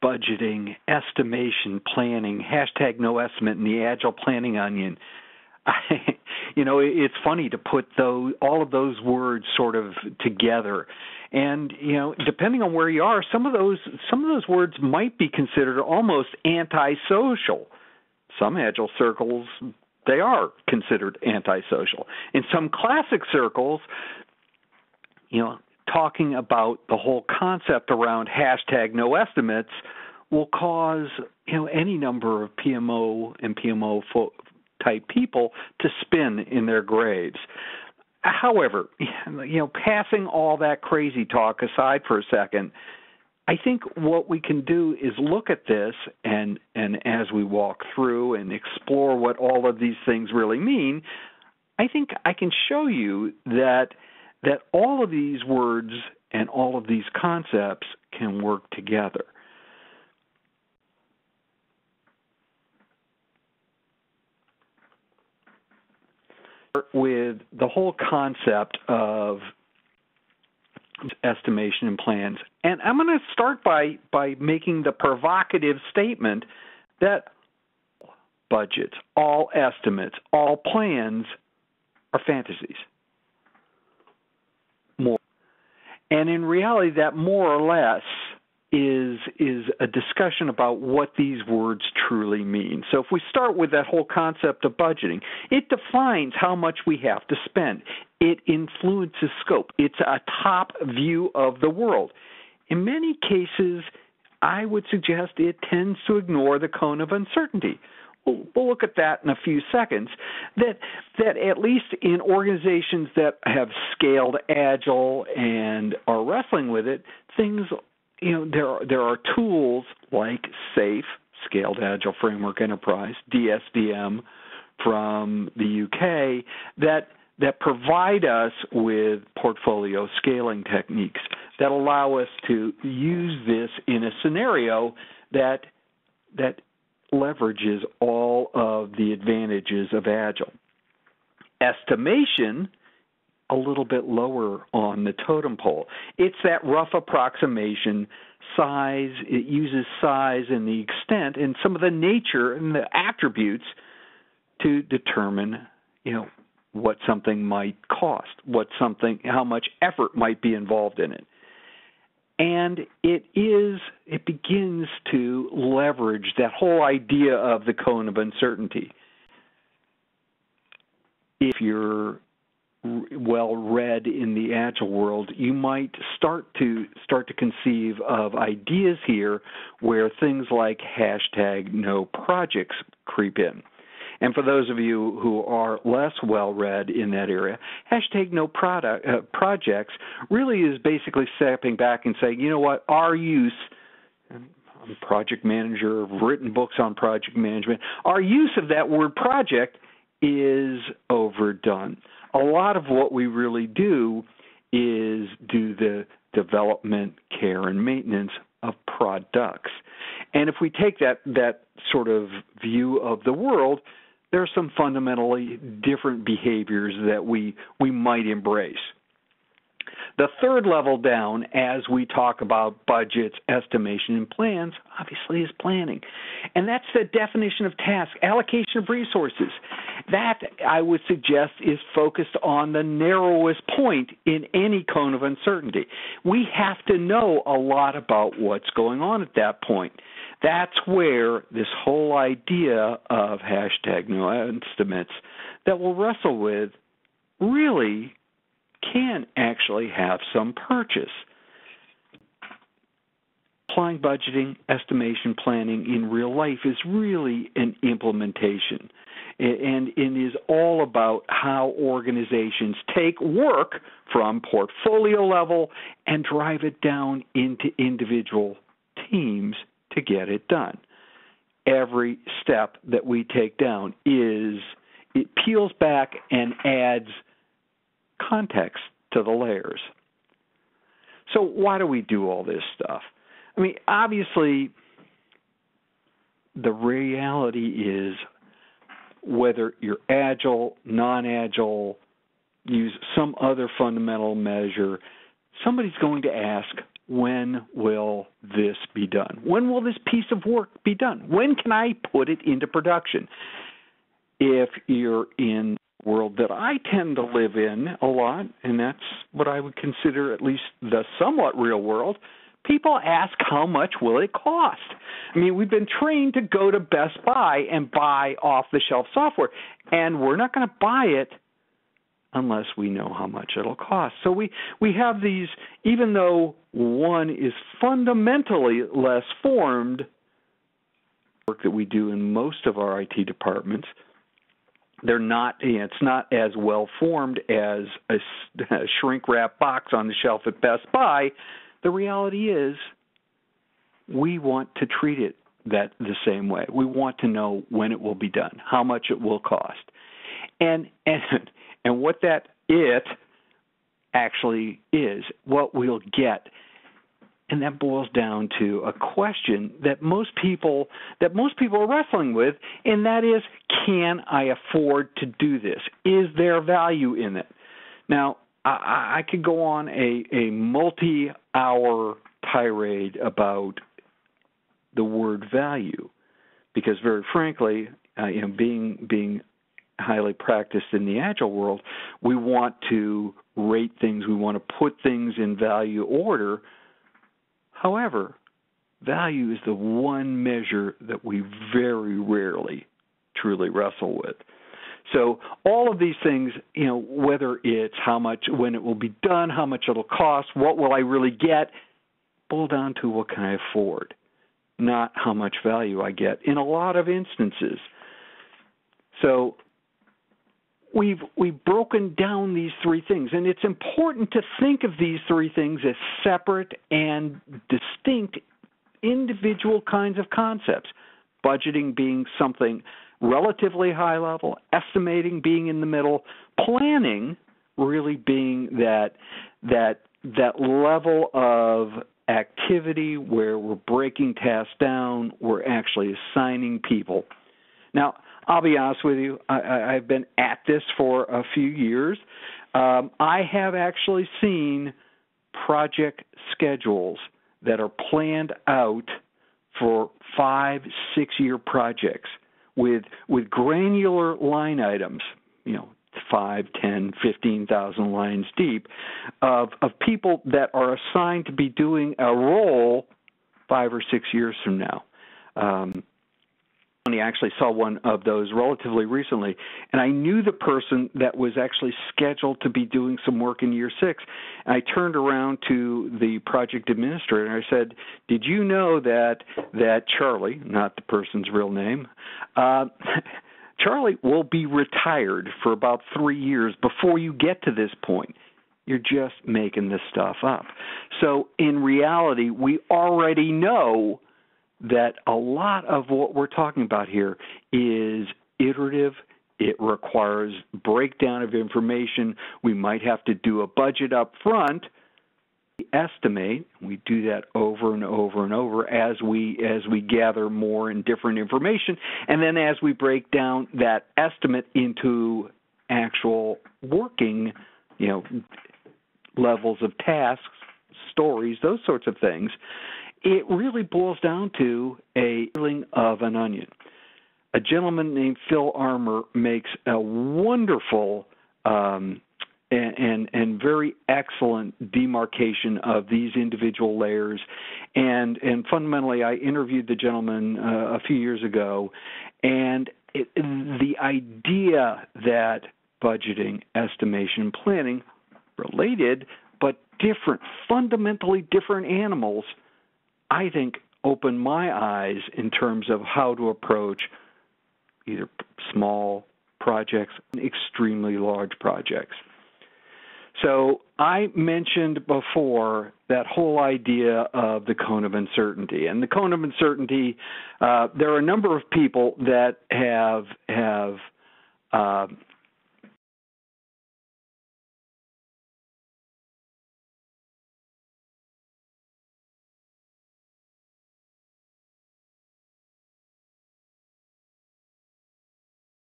budgeting, estimation, planning, hashtag no estimate, and the Agile planning onion. It's funny to put all of those words sort of together. And, depending on where you are, some of those words might be considered almost antisocial. Some Agile circles, they are considered antisocial. In some classic circles, talking about the whole concept around hashtag no estimates will cause, any number of PMO and PMO type people to spin in their graves. However, passing all that crazy talk aside for a second, I think what we can do is look at this and as we walk through and explore what all of these things really mean, I think I can show you that all of these words and all of these concepts can work together. With the whole concept of estimation and plans. And I'm going to start by making the provocative statement that budgets, all estimates, all plans are fantasies. More. And in reality, that more or less is a discussion about what these words truly mean. So if we start with that whole concept of budgeting, it defines how much we have to spend. It influences scope. It's a top view of the world. In many cases, I would suggest it tends to ignore the cone of uncertainty. We'll look at that in a few seconds, that at least in organizations that have scaled Agile and are wrestling with it, things, there are tools like SAFE, Scaled Agile Framework Enterprise, DSDM from the UK, that provide us with portfolio scaling techniques that allow us to use this in a scenario that leverages all of the advantages of Agile. Estimation, a little bit lower on the totem pole. It's that rough approximation, size. It uses size and the extent and some of the nature and the attributes to determine, what something might cost, how much effort might be involved in it. And it begins to leverage that whole idea of the cone of uncertainty. If you're well read in the Agile world, you might start to conceive of ideas here where things like hashtag no projects creep in. And for those of you who are less well-read in that area, hashtag no projects really is basically stepping back and saying, you know what, our use, I'm a project manager, I've written books on project management, our use of that word project is overdone. A lot of what we really do is do the development, care, and maintenance of products. And if we take that sort of view of the world, there are some fundamentally different behaviors that we might embrace. The third level down, as we talk about budgets, estimation, and plans, obviously is planning. And that's the definition of task, allocation of resources. That, I would suggest, is focused on the narrowest point in any cone of uncertainty. We have to know a lot about what's going on at that point. That's where this whole idea of hashtag no estimates that we'll wrestle with really can actually have some purchase. Applying budgeting, estimation, planning in real life is really an implementation. And it is all about how organizations take work from portfolio level and drive it down into individual teams to get it done. Every step that we take down it peels back and adds context to the layers. So why do we do all this stuff? I mean, obviously, the reality is whether you're Agile, non-Agile, use some other fundamental measure, somebody's going to ask when will this be done? When will this piece of work be done? When can I put it into production? If you're in the world that I tend to live in a lot, and that's what I would consider at least the somewhat real world, people ask how much will it cost? I mean, we've been trained to go to Best Buy and buy off-the-shelf software, and we're not going to buy it unless we know how much it'll cost. So we have these, even though one is fundamentally less formed, work that we do in most of our IT departments, they're not, it's not as well formed as a shrink wrap box on the shelf at Best Buy. The reality is we want to treat it the same way. We want to know when it will be done, how much it will cost. And what that it actually is, what we'll get. And that boils down to a question that most people are wrestling with, and that is, can I afford to do this? Is there value in it? Now, I could go on a multi-hour tirade about the word value, because very frankly, being highly practiced in the Agile world, we want to rate things, we want to put things in value order. However, value is the one measure that we very rarely truly wrestle with. So all of these things, whether it's how much, when it will be done, how much it'll cost, what will I really get, boil down to what can I afford, not how much value I get in a lot of instances. So we've broken down these three things, and it's important to think of these three things as separate and distinct individual kinds of concepts. Budgeting being something relatively high level, estimating being in the middle, planning really being that level of activity where we're breaking tasks down, we're actually assigning people. Now, I'll be honest with you, I've been at this for a few years. I have actually seen project schedules that are planned out for 5-6 year projects with granular line items, 5, 10, 15,000 lines deep of people that are assigned to be doing a role 5 or 6 years from now. I actually saw one of those relatively recently, and I knew the person that was actually scheduled to be doing some work in year 6. And I turned around to the project administrator and I said, "Did you know that Charlie, not the person's real name, Charlie will be retired for about 3 years before you get to this point? You're just making this stuff up." So in reality, we already know that a lot of what we're talking about here is iterative. It requires breakdown of information. We might have to do a budget up front. We estimate. We do that over and over and over as we gather more and different information. And then as we break down that estimate into actual working, levels of tasks, stories, those sorts of things, it really boils down to a peeling of an onion. A gentleman named Phil Armour makes a wonderful and very excellent demarcation of these individual layers. And fundamentally, I interviewed the gentleman a few years ago, and the idea that budgeting, estimation, planning, related but different, fundamentally different animals, I think opened my eyes in terms of how to approach either small projects and extremely large projects. So I mentioned before that whole idea of the cone of uncertainty. And the cone of uncertainty, there are a number of people that have